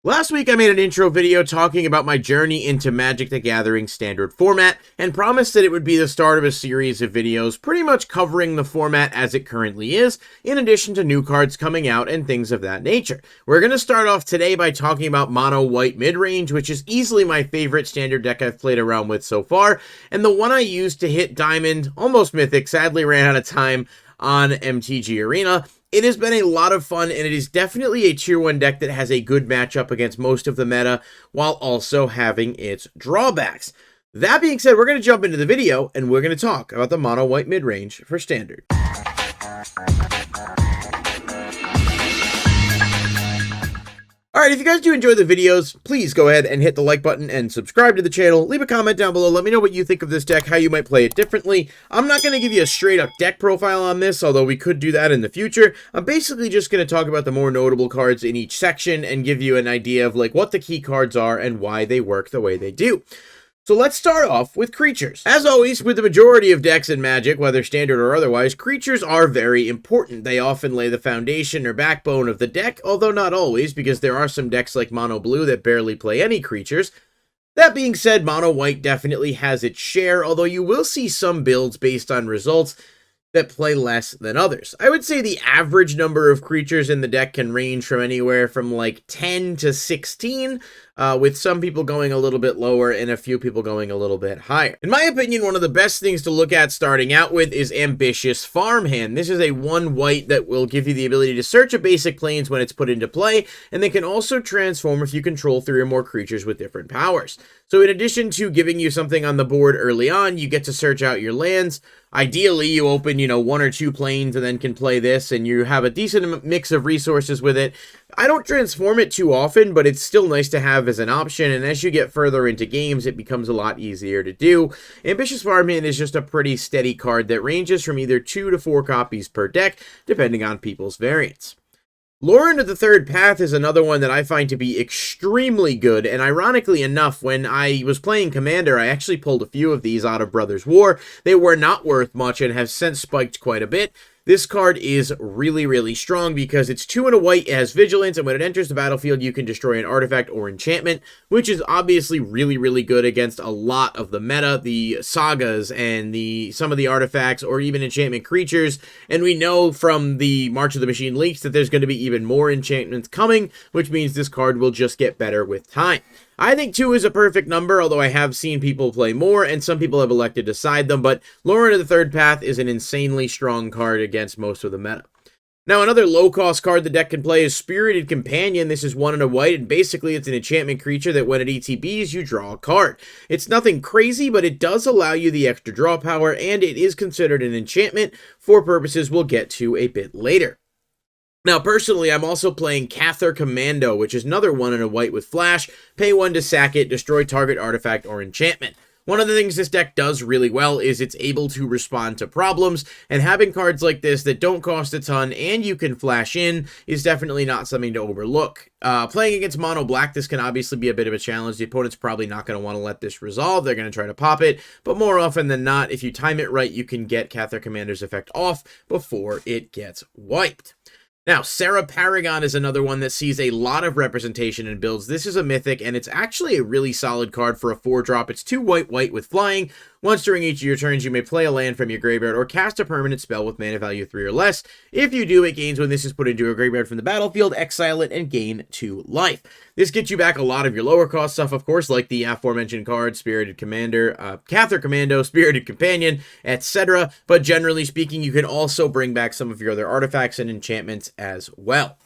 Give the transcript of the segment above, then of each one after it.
Last week I made an intro video talking about my journey into Magic the Gathering standard format and promised that it would be the start of a series of videos pretty much covering the format as it currently is, in addition to new cards coming out and things of that nature. We're going to start off today by talking about Mono White Midrange, which is easily my favorite standard deck I've played around with so far, and the one I used to hit Diamond, almost Mythic, sadly ran out of time on MTG Arena. It has been a lot of fun, and it is definitely a tier 1 deck that has a good matchup against most of the meta, while also having its drawbacks. That being said, we're going to jump into the video, and we're going to talk about the Mono White Midrange for Standard. Alright, if you guys do enjoy the videos, please go ahead and hit the like button and subscribe to the channel. Leave a comment down below. Let me know what you think of this deck, how you might play it differently. I'm not going to give you a straight up deck profile on this, although we could do that in the future. I'm basically just going to talk about the more notable cards in each section and give you an idea of what the key cards are and why they work the way they do. So let's start off with creatures. As always, with the majority of decks in Magic, whether standard or otherwise, creatures are very important. They often lay the foundation or backbone of the deck, although not always, because there are some decks like Mono Blue that barely play any creatures. That being said, Mono White definitely has its share, although you will see some builds based on results that play less than others. I would say the average number of creatures in the deck can range from anywhere from 10 to 16, with some people going a little bit lower and a few people going a little bit higher. In my opinion, one of the best things to look at starting out with is Ambitious Farmhand. This is a 1 white that will give you the ability to search a basic plains when it's put into play, and they can also transform if you control 3 or more creatures with different powers. So in addition to giving you something on the board early on, you get to search out your lands. Ideally, you open, 1 or 2 planes and then can play this, and you have a decent mix of resources with it. I don't transform it too often, but it's still nice to have as an option, and as you get further into games, it becomes a lot easier to do. Ambitious Farmhand is just a pretty steady card that ranges from either 2 to 4 copies per deck, depending on people's variants. Lauren of the Third Path is another one that I find to be extremely good, and ironically enough, when I was playing Commander, I actually pulled a few of these out of Brothers War. They were not worth much and have since spiked quite a bit. This card is really, really strong because it's 2 and a white, it has Vigilance, and when it enters the battlefield, you can destroy an artifact or enchantment, which is obviously really, really good against a lot of the meta, the sagas, and some of the artifacts, or even enchantment creatures, and we know from the March of the Machine leaks that there's going to be even more enchantments coming, which means this card will just get better with time. I think 2 is a perfect number, although I have seen people play more, and some people have elected to side them, but Lauren of the Third Path is an insanely strong card against most of the meta. Now, another low-cost card the deck can play is Spirited Companion. This is 1 and a white, and basically it's an enchantment creature that when it ETBs, you draw a card. It's nothing crazy, but it does allow you the extra draw power, and it is considered an enchantment for purposes we'll get to a bit later. Now, personally, I'm also playing Cather Commando, which is another 1 and a white with Flash. Pay 1 to sack it, destroy target artifact or enchantment. One of the things this deck does really well is it's able to respond to problems, and having cards like this that don't cost a ton and you can flash in is definitely not something to overlook. Playing against Mono Black, this can obviously be a bit of a challenge. The opponent's probably not going to want to let this resolve. They're going to try to pop it, but more often than not, if you time it right, you can get Cather Commander's effect off before it gets wiped. Now, Sarah Paragon is another one that sees a lot of representation in builds. This is a mythic, and it's actually a really solid card for a 4-drop. It's 2 white with flying. Once during each of your turns, you may play a land from your graveyard or cast a permanent spell with mana value 3 or less. If you do, it gains when this is put into a graveyard from the battlefield, exile it, and gain 2 life. This gets you back a lot of your lower cost stuff, of course, like the aforementioned cards, Spirited Commander, Cather Commando, Spirited Companion, etc. But generally speaking, you can also bring back some of your other artifacts and enchantments as well.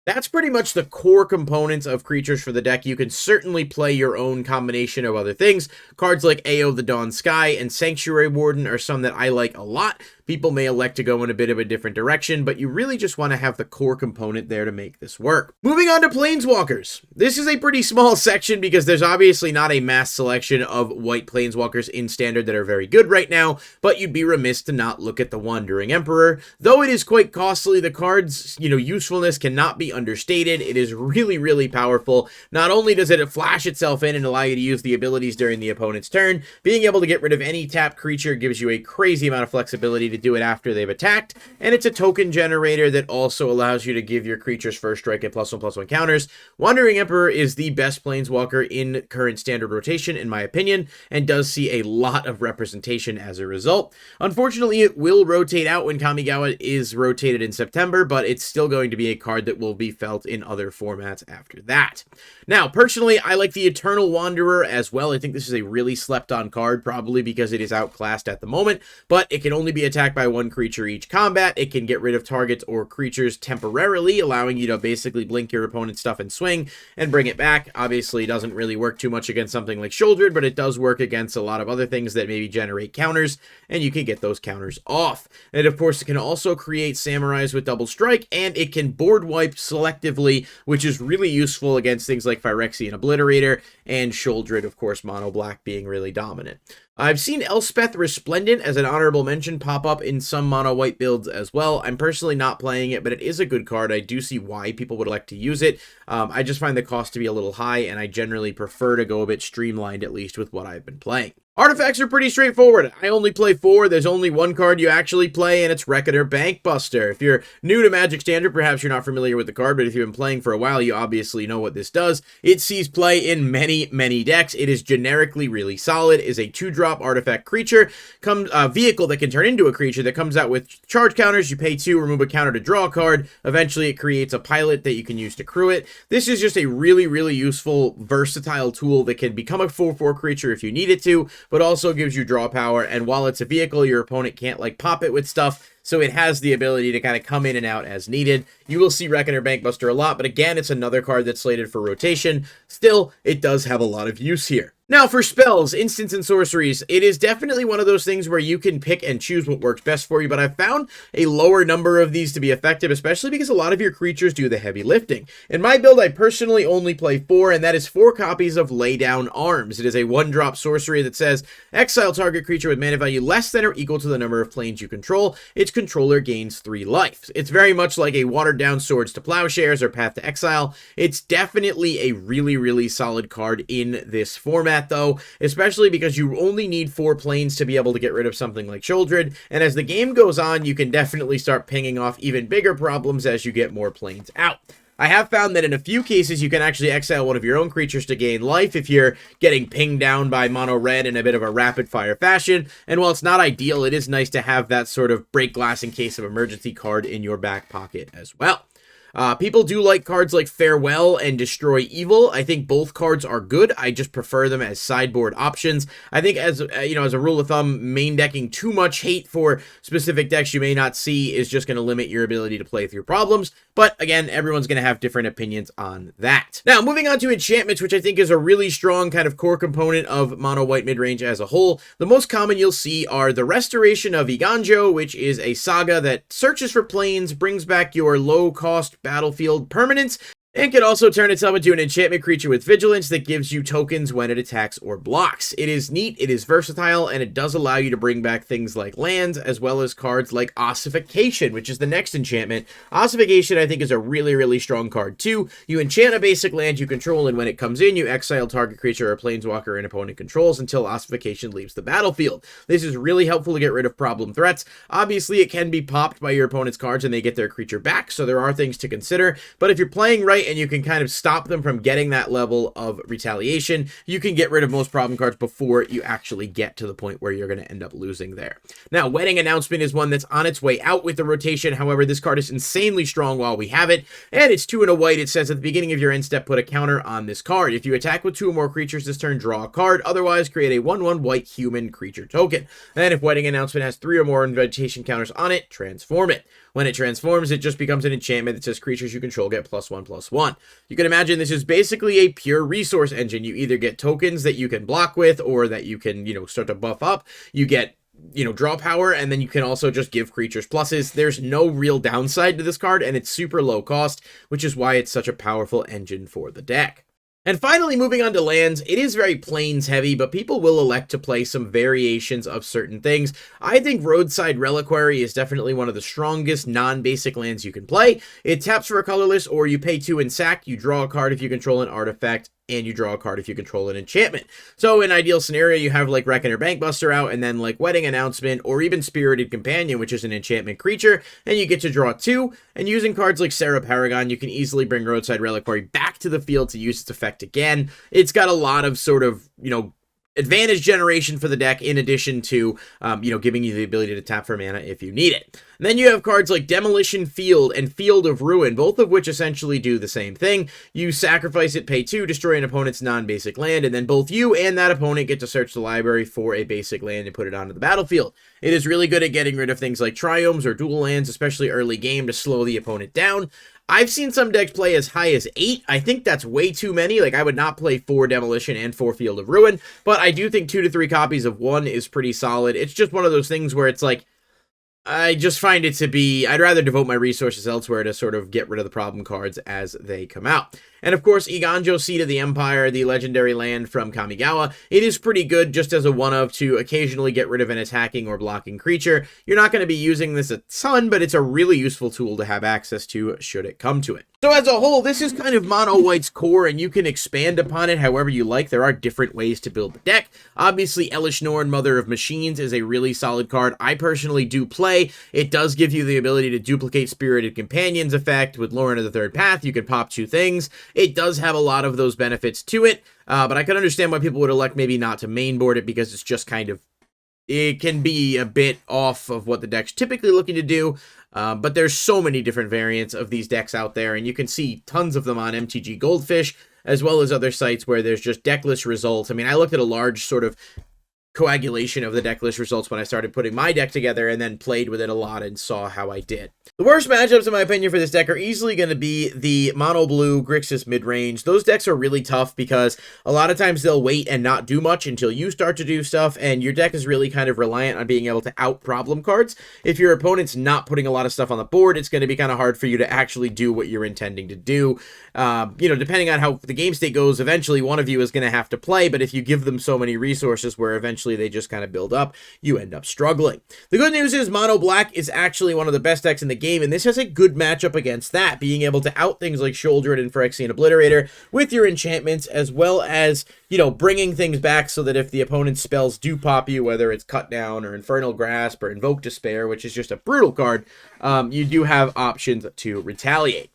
That's pretty much the core components of creatures for the deck. You can certainly play your own combination of other things. Cards like Ao the Dawn Sky and Sanctuary Warden are some that I like a lot. People may elect to go in a bit of a different direction, but you really just want to have the core component there to make this work. Moving on to Planeswalkers. This is a pretty small section because there's obviously not a mass selection of white Planeswalkers in Standard that are very good right now, but you'd be remiss to not look at the Wandering Emperor. Though it is quite costly, the card's, usefulness cannot be understated. It is really, really powerful. Not only does it flash itself in and allow you to use the abilities during the opponent's turn, being able to get rid of any tapped creature gives you a crazy amount of flexibility to to do it after they've attacked, and it's a token generator that also allows you to give your creatures first strike at +1/+1 counters. Wandering Emperor is the best Planeswalker in current standard rotation, in my opinion, and does see a lot of representation as a result. Unfortunately, it will rotate out when Kamigawa is rotated in September, but it's still going to be a card that will be felt in other formats after that. Now, personally, I like the Eternal Wanderer as well. I think this is a really slept-on card, probably because it is outclassed at the moment, but it can only be attacked by one creature each combat. It can get rid of targets or creatures temporarily, allowing you to basically blink your opponent's stuff and swing and bring it back. Obviously, it doesn't really work too much against something like Shouldered, but it does work against a lot of other things that maybe generate counters, and you can get those counters off. And of course, it can also create Samurais with double strike, and it can board wipe selectively, which is really useful against things like Phyrexian Obliterator and Shouldered, of course, mono black being really dominant. I've seen Elspeth Resplendent as an honorable mention pop up in some mono white builds as well. I'm personally not playing it, but it is a good card. I do see why people would like to use it. I just find the cost to be a little high, and I generally prefer to go a bit streamlined, at least with what I've been playing. Artifacts are pretty straightforward. I only play 4. There's only one card you actually play, and it's Reckoner Bankbuster. If you're new to Magic Standard, perhaps you're not familiar with the card, but if you've been playing for a while, you obviously know what this does. It sees play in many, many decks. It is generically really solid. It is a 2-drop artifact creature, vehicle that can turn into a creature that comes out with charge counters. You pay 2, remove a counter to draw a card. Eventually, it creates a pilot that you can use to crew it. This is just a really, really useful, versatile tool that can become a 4/4 creature if you need it to, but also gives you draw power, and while it's a vehicle, your opponent can't, like, pop it with stuff, so it has the ability to kind of come in and out as needed. You will see Reckoner Bankbuster a lot, but again, it's another card that's slated for rotation. Still, it does have a lot of use here. Now, for spells, instants, and sorceries, it is definitely one of those things where you can pick and choose what works best for you, but I've found a lower number of these to be effective, especially because a lot of your creatures do the heavy lifting. In my build, I personally only play 4, and that is 4 copies of Lay Down Arms. It is a 1-drop sorcery that says, exile target creature with mana value less than or equal to the number of planes you control. Its controller gains 3 life. It's very much like a watered-down Swords to Plowshares or Path to Exile. It's definitely a really, really solid card in this format, though, especially because you only need 4 planes to be able to get rid of something like Shouldered, and as the game goes on, you can definitely start pinging off even bigger problems as you get more planes out. I have found that in a few cases, you can actually exile one of your own creatures to gain life if you're getting pinged down by mono red in a bit of a rapid-fire fashion, and while it's not ideal, it is nice to have that sort of break glass in case of emergency card in your back pocket as well. People do like cards like Farewell and Destroy Evil. I think both cards are good. I just prefer them as sideboard options. I think as a rule of thumb, main decking too much hate for specific decks you may not see is just going to limit your ability to play through problems. But again, everyone's going to have different opinions on that. Now, moving on to enchantments, which I think is a really strong kind of core component of mono white midrange as a whole. The most common you'll see are the Restoration of Iganjo, which is a saga that searches for planes, brings back your low-cost battlefield permanents, and can also turn itself into an enchantment creature with vigilance that gives you tokens when it attacks or blocks. It is neat, it is versatile, and it does allow you to bring back things like lands, as well as cards like Ossification, which is the next enchantment. Ossification, I think, is a really, really strong card, too. You enchant a basic land you control, and when it comes in, you exile target creature or planeswalker an opponent controls until Ossification leaves the battlefield. This is really helpful to get rid of problem threats. Obviously, it can be popped by your opponent's cards and they get their creature back, so there are things to consider, but if you're playing right and you can kind of stop them from getting that level of retaliation, you can get rid of most problem cards before you actually get to the point where you're going to end up losing there. Now, Wedding Announcement is one that's on its way out with the rotation. However, this card is insanely strong while we have it, and it's 2 and a white. It says at the beginning of your end step, put a counter on this card. If you attack with 2 or more creatures this turn, draw a card. Otherwise, create a 1/1 white human creature token. And if Wedding Announcement has 3 or more invitation counters on it, transform it. When it transforms, it just becomes an enchantment that says creatures you control get +1/+1. You can imagine this is basically a pure resource engine. You either get tokens that you can block with or that you can, start to buff up. You get, draw power, and then you can also just give creatures pluses. There's no real downside to this card, and it's super low cost, which is why it's such a powerful engine for the deck. And finally, moving on to lands, it is very plains heavy, but people will elect to play some variations of certain things. I think Roadside Reliquary is definitely one of the strongest non-basic lands you can play. It taps for a colorless, or you pay 2 and sack, you draw a card if you control an artifact, and you draw a card if you control an enchantment. So in ideal scenario, you have like Reckoner Bankbuster out, and then like Wedding Announcement, or even Spirited Companion, which is an enchantment creature, and you get to draw 2. And using cards like Sarah Paragon, you can easily bring Roadside Reliquary back to the field to use its effect again. It's got a lot of sort of, you know, advantage generation for the deck, in addition to, you know, giving you the ability to tap for mana if you need it. And then you have cards like Demolition Field and Field of Ruin, both of which essentially do the same thing. You sacrifice it, pay 2, destroy an opponent's non-basic land, and then both you and that opponent get to search the library for a basic land and put it onto the battlefield. It is really good at getting rid of things like Triomes or dual lands, especially early game, to slow the opponent down. I've seen some decks play as high as 8. I think that's way too many. Like, I would not play 4 Demolition and 4 Field of Ruin, but I do think 2 to 3 copies of 1 is pretty solid. It's just one of those things where it's like, I just find it to be, I'd rather devote my resources elsewhere to sort of get rid of the problem cards as they come out. And of course, Iganjo, Seat of the Empire, the legendary land from Kamigawa, it is pretty good just as a one-of to occasionally get rid of an attacking or blocking creature. You're not going to be using this a ton, but it's a really useful tool to have access to should it come to it. So as a whole, this is kind of Mono White's core, and you can expand upon it however you like. There are different ways to build the deck. Obviously, Elish Norn, Mother of Machines, is a really solid card I personally do play. It does give you the ability to duplicate Spirited Companion's effect. With Lauren of the Third Path, you can pop 2 things. It does have a lot of those benefits to it, but I can understand why people would elect maybe not to mainboard it, because it's just kind of, it can be a bit off of what the deck's typically looking to do. But there's so many different variants of these decks out there, and you can see tons of them on MTG Goldfish, as well as other sites where there's just deck list results. I mean, I looked at a large sort of coagulation of the deck list results when I started putting my deck together, and then played with it a lot and saw how I did. The worst matchups, in my opinion, for this deck are easily going to be the Mono Blue Grixis Midrange. Those decks are really tough because a lot of times they'll wait and not do much until you start to do stuff, and your deck is really kind of reliant on being able to out problem cards. If your opponent's not putting a lot of stuff on the board, it's going to be kind of hard for you to actually do what you're intending to do. You know, depending on how the game state goes, eventually one of you is going to have to play, but if you give them so many resources where eventually they just kind of build up, you end up struggling. The good news is Mono Black is actually one of the best decks in the game, and this has a good matchup against that, being able to out things like Sheoldred and Phyrexian Obliterator with your enchantments, as well as, you know, bringing things back so that if the opponent's spells do pop you, whether it's Cut Down or Infernal Grasp or Invoke Despair, which is just a brutal card, you do have options to retaliate.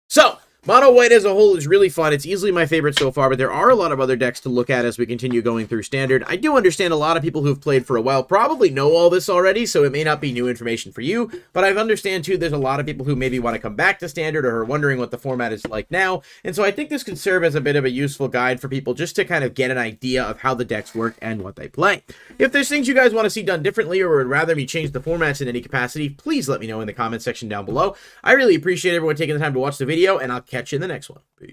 So, Mono White as a whole is really fun. It's easily my favorite so far, but there are a lot of other decks to look at as we continue going through Standard. I do understand a lot of people who've played for a while probably know all this already, so it may not be new information for you, but I understand too there's a lot of people who maybe want to come back to Standard or are wondering what the format is like now, and so I think this could serve as a bit of a useful guide for people just to kind of get an idea of how the decks work and what they play. If there's things you guys want to see done differently or would rather me change the formats in any capacity, please let me know in the comment section down below. I really appreciate everyone taking the time to watch the video, and I'll catch you in the next one. Peace.